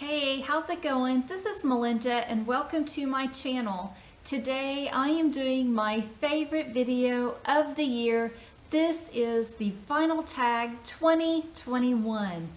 Hey, how's it going? This is Melinda and welcome to my channel. Today I am doing my favorite video of the year. This is the Vinyl Tag 2021.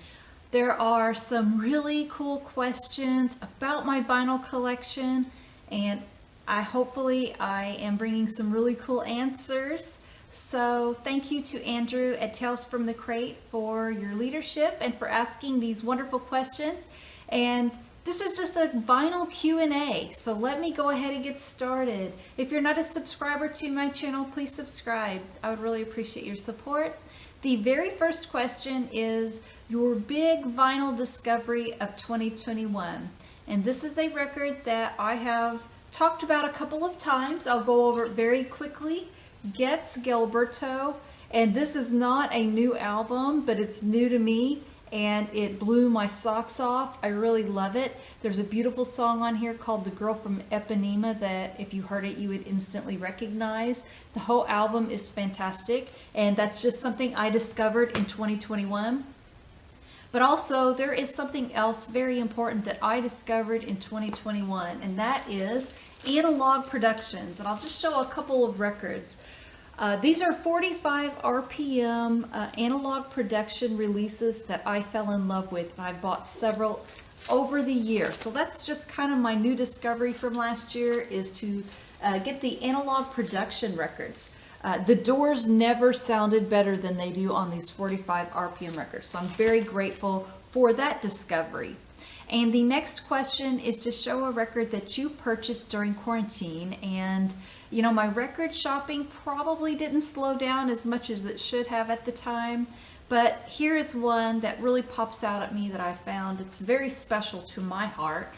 There are some really cool questions about my vinyl collection and hopefully I am bringing some really cool answers. So thank you to Andrew at Tales from the Crate for your leadership and for asking these wonderful questions. And this is just a vinyl Q&A, so let me go ahead and get started. If you're not a subscriber to my channel, please subscribe. I would really appreciate your support. The very first question is your big vinyl discovery of 2021. And this is a record that I have talked about a couple of times. I'll go over it very quickly. Gets Gilberto, and this is not a new album, but it's new to me. And it blew my socks off. I really love it. There's a beautiful song on here called The Girl from Ipanema that if you heard it you would instantly recognize. The whole album is fantastic, and that's just something I discovered in 2021. But also there is something else very important that I discovered in 2021, and that is analog productions. And I'll just show a couple of records. These are 45 RPM analog production releases that I fell in love with, and I bought several over the year. So that's just kind of my new discovery from last year, is to get the analog production records. The Doors never sounded better than they do on these 45 RPM records, so I'm very grateful for that discovery. And the next question is to show a record that you purchased during quarantine. And you know, my record shopping probably didn't slow down as much as it should have at the time, but here is one that really pops out at me that I found. It's very special to my heart.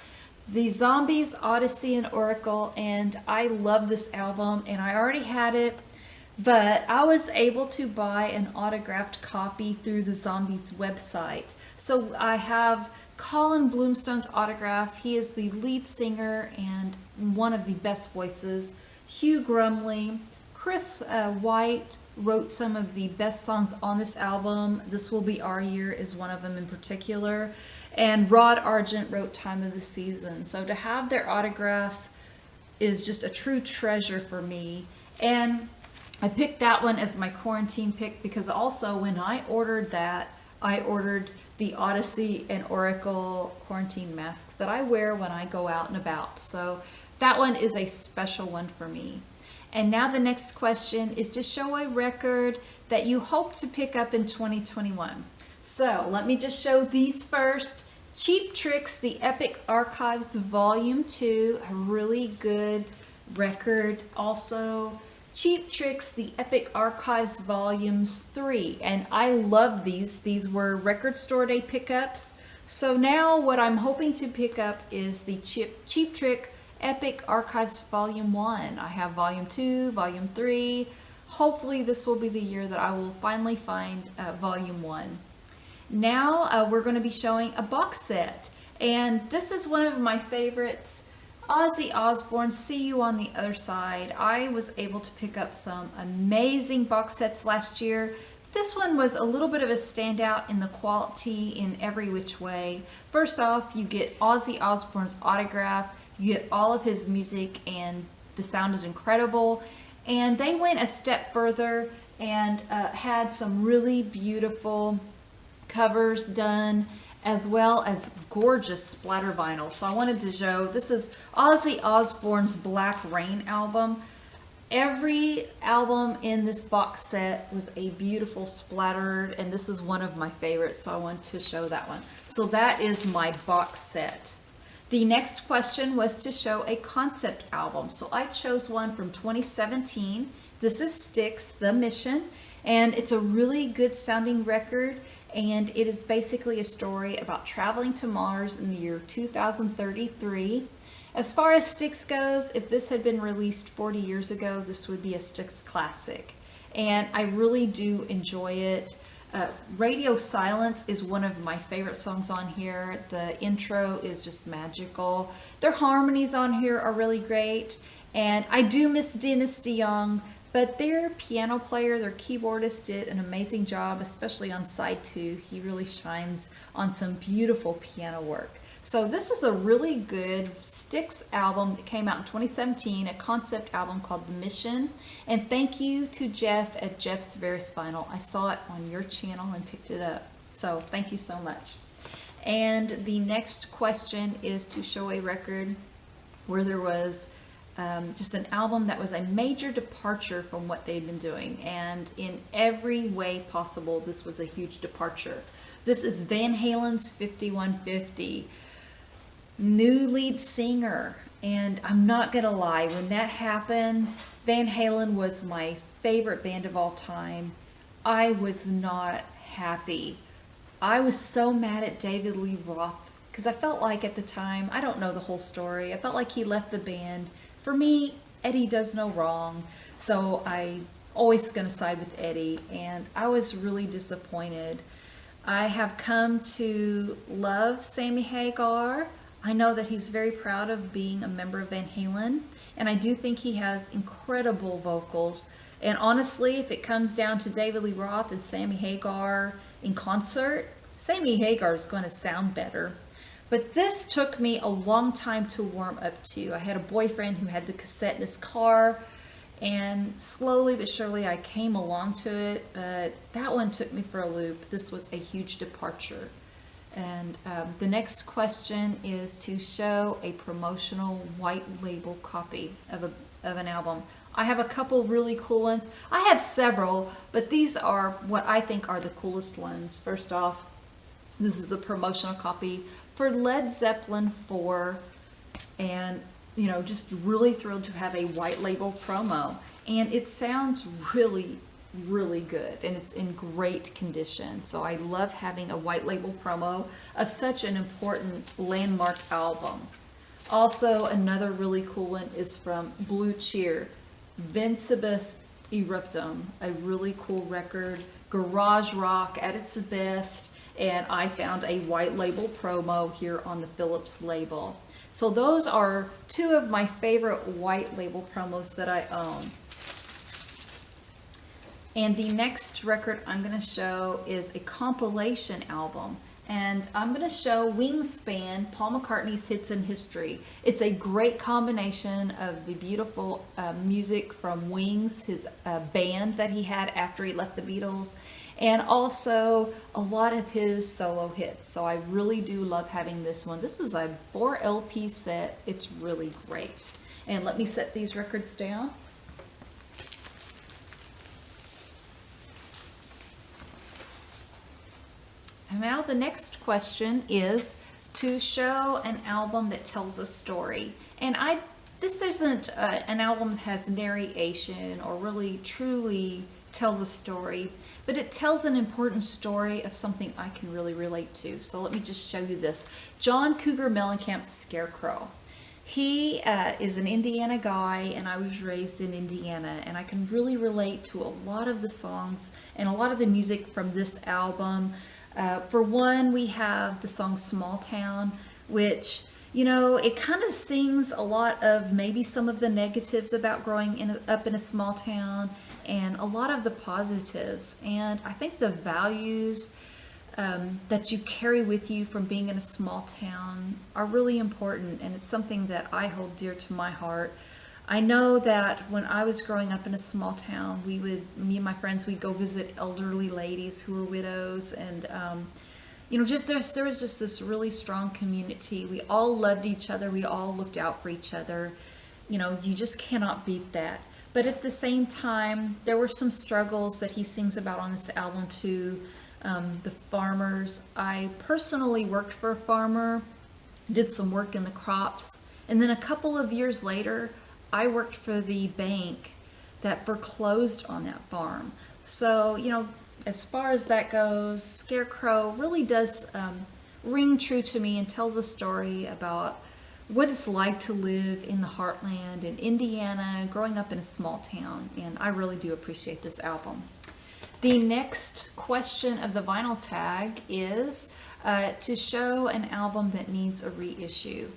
The Zombies, Odyssey and Oracle, and I love this album, and I already had it, but I was able to buy an autographed copy through the Zombies website. So I have Colin Bloomstone's autograph. He is the lead singer and one of the best voices. Hugh Grumley, Chris White wrote some of the best songs on this album. This Will Be Our Year is one of them in particular. And Rod Argent wrote Time of the Season. So to have their autographs is just a true treasure for me. And I picked that one as my quarantine pick because also when I ordered that, I ordered the Odyssey and Oracle quarantine masks that I wear when I go out and about. So that one is a special one for me. And now the next question is to show a record that you hope to pick up in 2021. So let me just show these first. Cheap Tricks, The Epic Archives Volume 2, a really good record. Also, Cheap Tricks, The Epic Archives Volumes 3, and I love these. These were record store day pickups. So now what I'm hoping to pick up is the Cheap Trick Epic Archives Volume 1. I have Volume 2, Volume 3. Hopefully this will be the year that I will finally find Volume 1. Now we're going to be showing a box set, and this is one of my favorites. Ozzy Osbourne, See You on the Other Side. I was able to pick up some amazing box sets last year. This one was a little bit of a standout in the quality in every which way. First off, you get Ozzy Osbourne's autograph, you get all of his music, and the sound is incredible. And they went a step further and had some really beautiful covers done, as well as gorgeous splatter vinyl. So I wanted to show, this is Ozzy Osbourne's Black Rain album. Every album in this box set was a beautiful splattered, and this is one of my favorites, so I wanted to show that one. So that is my box set. The next question was to show a concept album. So I chose one from 2017. This is Styx, The Mission, and it's a really good sounding record. And it is basically a story about traveling to Mars in the year 2033. As far as Styx goes, if this had been released 40 years ago, this would be a Styx classic. And I really do enjoy it. Radio Silence is one of my favorite songs on here. The intro is just magical. Their harmonies on here are really great. And I do miss Dennis DeYoung. But their piano player, their keyboardist, did an amazing job, especially on side 2. He really shines on some beautiful piano work. So this is a really good Styx album that came out in 2017, a concept album called The Mission. And thank you to Jeff at Jeff's Severus Vinyl. I saw it on your channel and picked it up. So thank you so much. And the next question is to show a record where there was just an album that was a major departure from what they'd been doing. And in every way possible, this was a huge departure. This is Van Halen's 5150. New lead singer. And I'm not gonna lie, when that happened, Van Halen was my favorite band of all time. I was not happy. I was so mad at David Lee Roth because I felt like at the time, I don't know the whole story, I felt like he left the band. For me, Eddie does no wrong, so I always gonna side with Eddie, and I was really disappointed. I have come to love Sammy Hagar. I know that he's very proud of being a member of Van Halen, and I do think he has incredible vocals. And honestly, if it comes down to David Lee Roth and Sammy Hagar in concert, Sammy Hagar is going to sound better. But this took me a long time to warm up to. I had a boyfriend who had the cassette in his car, and slowly but surely I came along to it, but that one took me for a loop. This was a huge departure. And the next question is to show a promotional white label copy of an album. I have a couple really cool ones. I have several, but these are what I think are the coolest ones. First off, this is the promotional copy for Led Zeppelin 4, and just really thrilled to have a white label promo, and it sounds really good, and it's in great condition. So I love having a white label promo of such an important landmark album. Also, another really cool one is from Blue Cheer, Vincebus Eruptum, a really cool record, garage rock at its best, and I found a white label promo here on the Philips label. So those are two of my favorite white label promos that I own. And the next record I'm going to show is a compilation album. And I'm going to show Wingspan, Paul McCartney's Hits in History. It's a great combination of the beautiful music from Wings, his band that he had after he left the Beatles, and also a lot of his solo hits. So I really do love having this one. This is a 4 LP set. It's really great. And let me set these records down. And now the next question is to show an album that tells a story. And this isn't an album that has narration or really truly tells a story, but it tells an important story of something I can really relate to. So let me just show you this. John Cougar Mellencamp's Scarecrow. He is an Indiana guy, and I was raised in Indiana, and I can really relate to a lot of the songs and a lot of the music from this album. For one, we have the song Small Town, which, it kind of sings a lot of maybe some of the negatives about growing up in a small town and a lot of the positives. And I think the values that you carry with you from being in a small town are really important, and it's something that I hold dear to my heart. I know that when I was growing up in a small town, me and my friends, we'd go visit elderly ladies who were widows, and there was just this really strong community. We all loved each other. We all looked out for each other. You just cannot beat that. But at the same time, there were some struggles that he sings about on this album too. The farmers. I personally worked for a farmer, did some work in the crops, and then a couple of years later, I worked for the bank that foreclosed on that farm. So, as far as that goes, Scarecrow really does ring true to me and tells a story about what it's like to live in the heartland in Indiana, growing up in a small town, and I really do appreciate this album. The next question of the vinyl tag is to show an album that needs a reissue.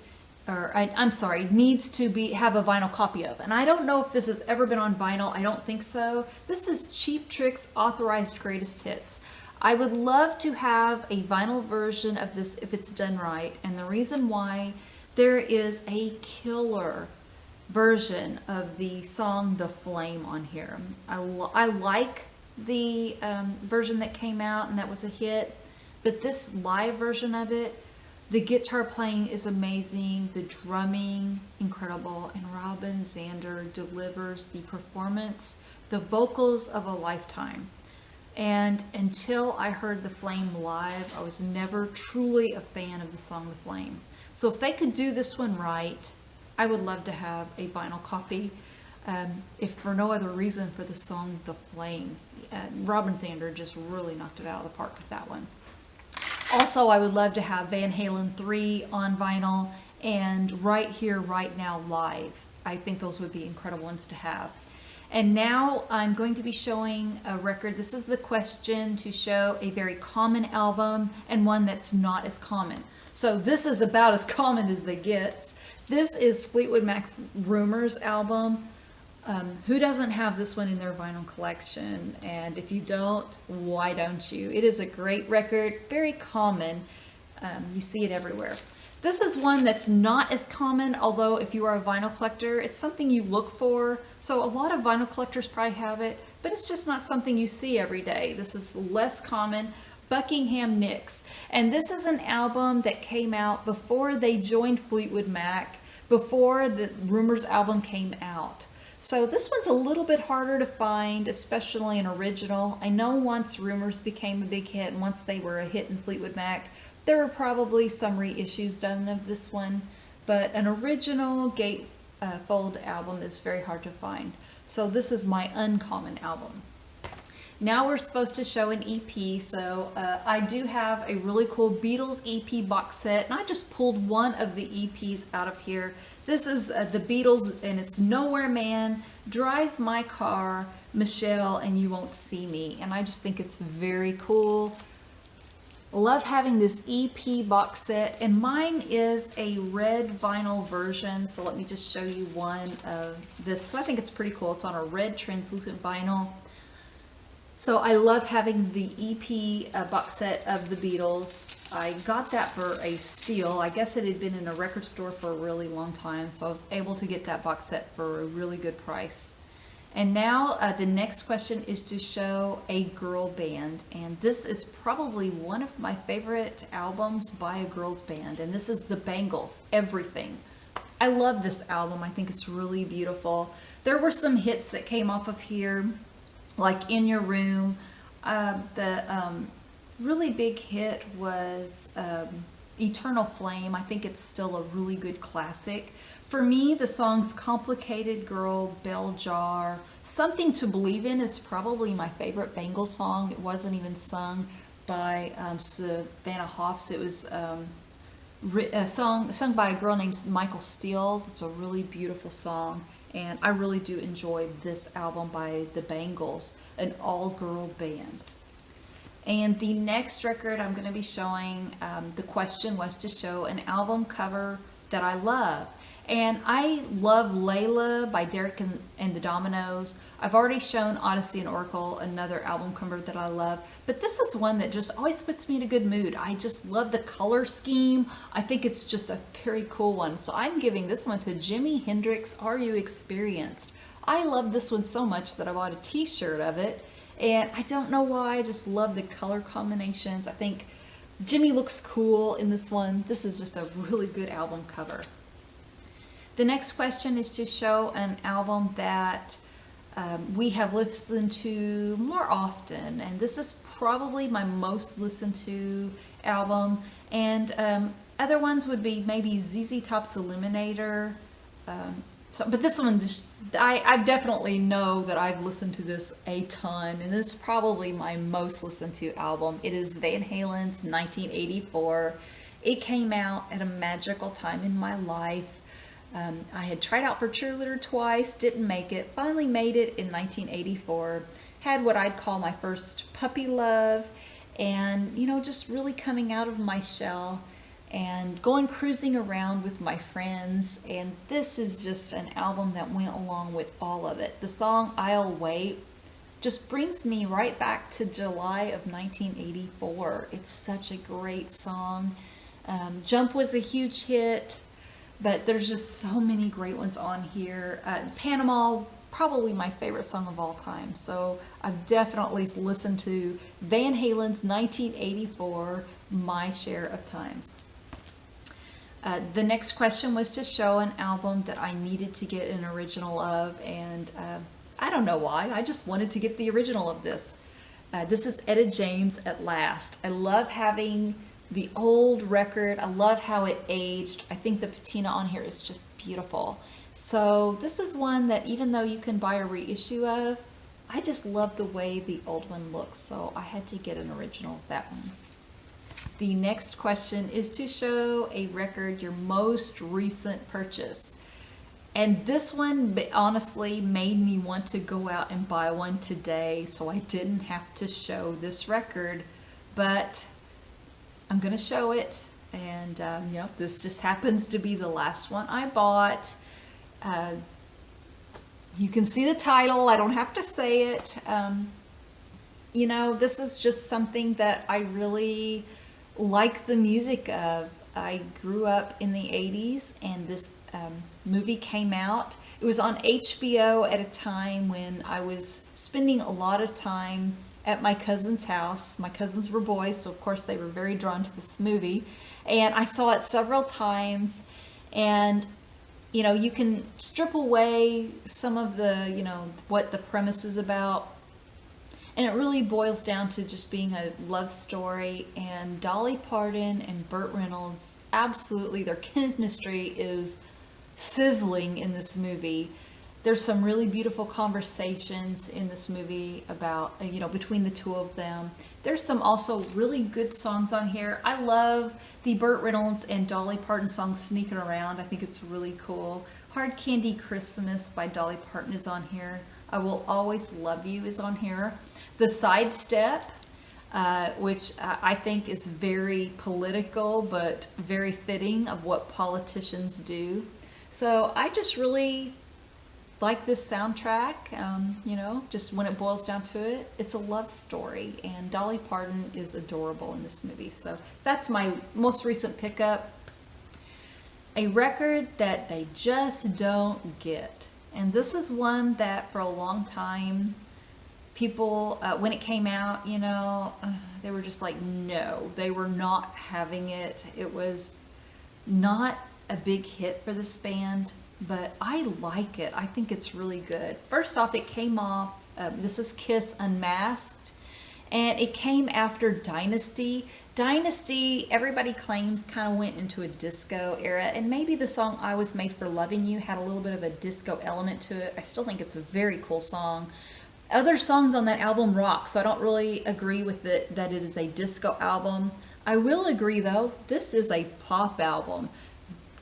Needs to have a vinyl copy of. And I don't know if this has ever been on vinyl. I don't think so. This is Cheap Trick's Authorized Greatest Hits. I would love to have a vinyl version of this if it's done right, and the reason why, there is a killer version of the song The Flame on here. I like the version that came out and that was a hit, but this live version of it, the guitar playing is amazing, the drumming incredible, and Robin Zander delivers the performance, the vocals of a lifetime. And until I heard The Flame live, I was never truly a fan of the song The Flame. So if they could do this one right, I would love to have a vinyl copy, if for no other reason for the song The Flame. Robin Zander just really knocked it out of the park with that one. Also, I would love to have Van Halen 3 on vinyl and Right Here, Right Now live. I think those would be incredible ones to have. And now I'm going to be showing a record. This is the question to show a very common album and one that's not as common. So this is about as common as they get. This is Fleetwood Mac's Rumours album. Who doesn't have this one in their vinyl collection? And if you don't, why don't you? It is a great record, very common. You see it everywhere. This is one that's not as common, although if you are a vinyl collector, it's something you look for. So a lot of vinyl collectors probably have it, but it's just not something you see every day. This is less common. Buckingham Nicks. And this is an album that came out before they joined Fleetwood Mac, before the Rumours album came out. So this one's a little bit harder to find, especially an original. I know once Rumours became a big hit and once they were a hit in Fleetwood Mac, there were probably some reissues done of this one, but an original gatefold album is very hard to find. So this is my uncommon album. Now we're supposed to show an EP, so I do have a really cool Beatles EP box set, and I just pulled one of the EPs out of here. This is the Beatles, and it's Nowhere Man, Drive My Car, Michelle, and You Won't See Me, and I just think it's very cool. Love having this EP box set, and mine is a red vinyl version, so let me just show you one of this, because I think it's pretty cool. It's on a red translucent vinyl. So I love having the EP box set of the Beatles. I got that for a steal. I guess it had been in a record store for a really long time, so I was able to get that box set for a really good price. And now the next question is to show a girl band, and this is probably one of my favorite albums by a girls band, and this is the Bangles, Everything. I love this album. I think it's really beautiful. There were some hits that came off of here, like In Your Room. The really big hit was Eternal Flame. I think it's still a really good classic. For me, the songs Complicated Girl, Bell Jar, Something to Believe In is probably my favorite Bangles song. It wasn't even sung by Savannah Hoffs. It was sung by a girl named Michael Steele. It's a really beautiful song. And I really do enjoy this album by the Bangles, an all-girl band. And the next record I'm going to be showing, the question was to show an album cover that I love. And I love Layla by Derek and the Dominoes. I've already shown Odyssey and Oracle, another album cover that I love. But this is one that just always puts me in a good mood. I just love the color scheme. I think it's just a very cool one. So I'm giving this one to Jimi Hendrix, Are You Experienced? I love this one so much that I bought a t-shirt of it. And I don't know why, I just love the color combinations. I think Jimmy looks cool in this one. This is just a really good album cover. The next question is to show an album that we have listened to more often, and this is probably my most listened to album, and other ones would be maybe ZZ Top's Illuminator, but this one, I definitely know that I've listened to this a ton, and this is probably my most listened to album. It is Van Halen's 1984. It came out at a magical time in my life. I had tried out for cheerleader twice, didn't make it, finally made it in 1984, had what I'd call my first puppy love, and, you know, just really coming out of my shell and going cruising around with my friends, and this is just an album that went along with all of it. The song I'll Wait, just brings me right back to July of 1984. It's such a great song. Jump was a huge hit, but there's just so many great ones on here. Panama, probably my favorite song of all time. So I've definitely listened to Van Halen's 1984 my share of times. The next question was to show an album that I needed to get an original of, and I don't know why. I just wanted to get the original of this. This is Etta James, At Last. I love having the old record. I love how it aged. I think the patina on here is just beautiful. So this is one that even though you can buy a reissue of, I just love the way the old one looks. So I had to get an original of that one. The next question is to show a record, your most recent purchase. And this one honestly made me want to go out and buy one today, so I didn't have to show this record, but I'm going to show it. And this just happens to be the last one I bought. You can see the title. I don't have to say it. This is just something that I really like the music of. I grew up in the 80s, and this movie came out. It was on HBO at a time when I was spending a lot of time at my cousin's house. My cousins were boys, so of course they were very drawn to this movie. And I saw it several times, and you can strip away some of the, what the premise is about. And it really boils down to just being a love story. And Dolly Parton and Burt Reynolds, absolutely, their chemistry is sizzling in this movie. There's some really beautiful conversations in this movie about, between the two of them. There's some also really good songs on here. I love the Burt Reynolds and Dolly Parton song, Sneaking Around. I think it's really cool. Hard Candy Christmas by Dolly Parton is on here. I Will Always Love You is on here. The Sidestep, which I think is very political, but very fitting of what politicians do. So I just really like this soundtrack. Just when it boils down to it, it's a love story, and Dolly Parton is adorable in this movie. So that's my most recent pickup. A record that they just don't get. And this is one that for a long time, people, when it came out, they were just like, no, they were not having it. It was not a big hit for this band, but I like it. I think it's really good. First off, it came off, this is Kiss Unmasked, and it came after Dynasty. Dynasty, everybody claims, kind of went into a disco era, and maybe the song I Was Made for Loving You had a little bit of a disco element to it. I still think it's a very cool song. Other songs on that album rock, so I don't really agree with it that it is a disco album. I will agree, though, this is a pop album.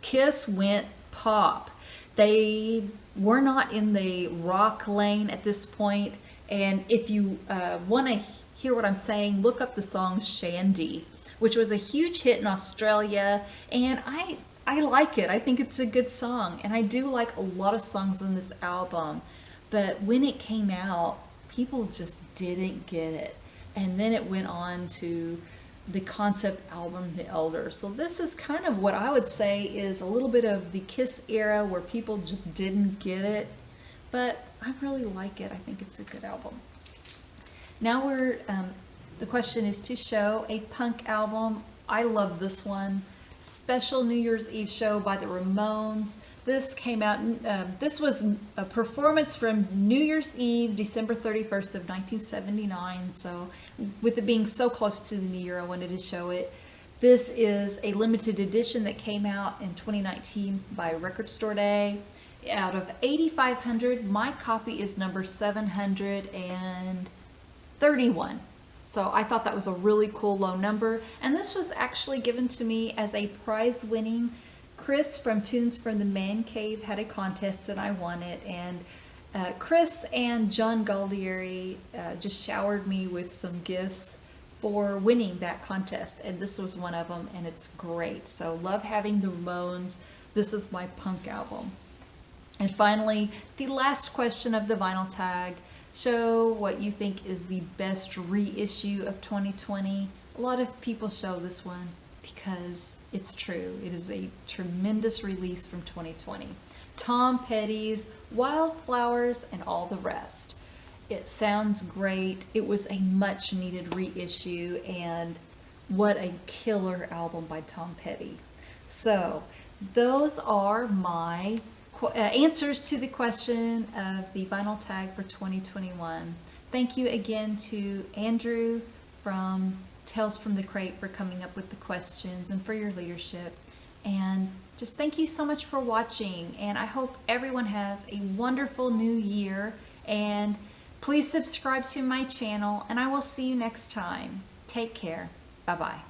Kiss went pop. They were not in the rock lane at this point, and if you want to hear what I'm saying, look up the song Shandy, which was a huge hit in Australia, and I like it. I think it's a good song, and I do like a lot of songs on this album, but when it came out, people just didn't get it, and then it went on to the concept album The Elder. So this is kind of what I would say is a little bit of the Kiss era where people just didn't get it, but I really like it. I think it's a good album. Now the question is to show a punk album. I love this one. Special New Year's Eve Show by the Ramones. This came out, this was a performance from New Year's Eve, December 31st of 1979. So with it being so close to the new year, I wanted to show it. This is a limited edition that came out in 2019 by Record Store Day. Out of 8,500, my copy is number 731. So I thought that was a really cool low number. And this was actually given to me as a prize winning. Chris from Tunes from the Man Cave had a contest and I won it. And Chris and John Galdieri just showered me with some gifts for winning that contest. And this was one of them, and it's great. So love having the Ramones. This is my punk album. And finally, the last question of the vinyl tag. show what you think is the best reissue of 2020. A lot of people show this one because it's true. It is a tremendous release from 2020. Tom Petty's Wildflowers and All the Rest. It sounds great. It was a much needed reissue, and what a killer album by Tom Petty. So those are my answers to the question of the vinyl tag for 2021. Thank you again to Andrew from Tales from the Crate for coming up with the questions and for your leadership. And just thank you so much for watching, and I hope everyone has a wonderful new year, and please subscribe to my channel, and I will see you next time. Take care. Bye-bye.